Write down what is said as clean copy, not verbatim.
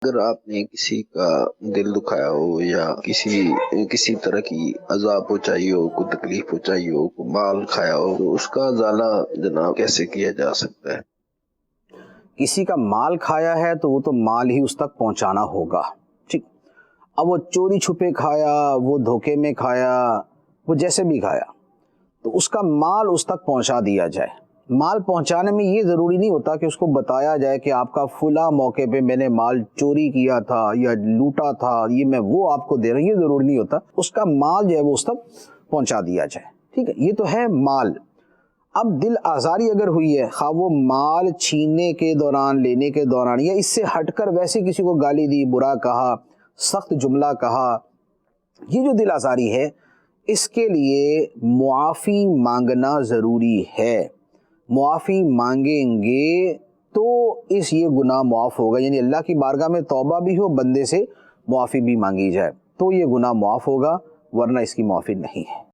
اگر آپ نے کسی کا دل دکھایا ہو یا کسی طرح کی عذاب پہنچائی ہو، کوئی تکلیف پہنچائی ہو، کوئی مال کھایا ہو، تو اس کا ازالہ جناب کیسے کیا جا سکتا ہے؟ کسی کا مال کھایا ہے تو وہ تو مال ہی اس تک پہنچانا ہوگا، ٹھیک۔ اب وہ چوری چھپے کھایا، وہ دھوکے میں کھایا، وہ جیسے بھی کھایا، تو اس کا مال اس تک پہنچا دیا جائے۔ مال پہنچانے میں یہ ضروری نہیں ہوتا کہ اس کو بتایا جائے کہ آپ کا فلاں موقع پہ میں نے مال چوری کیا تھا یا لوٹا تھا، یہ میں وہ آپ کو دے رہا ہوں، یہ ضروری نہیں ہوتا۔ اس کا مال جو ہے وہ اس تک پہنچا دیا جائے، ٹھیک ہے، یہ تو ہے مال۔ اب دل آزاری اگر ہوئی ہے، خواہ وہ مال چھیننے کے دوران، لینے کے دوران، یا اس سے ہٹ کر ویسے کسی کو گالی دی، برا کہا، سخت جملہ کہا، یہ جو دل آزاری ہے، اس کے لیے معافی مانگنا ضروری ہے۔ معافی مانگیں گے تو یہ گناہ معاف ہوگا، یعنی اللہ کی بارگاہ میں توبہ بھی ہو، بندے سے معافی بھی مانگی جائے تو یہ گناہ معاف ہوگا، ورنہ اس کی معافی نہیں ہے۔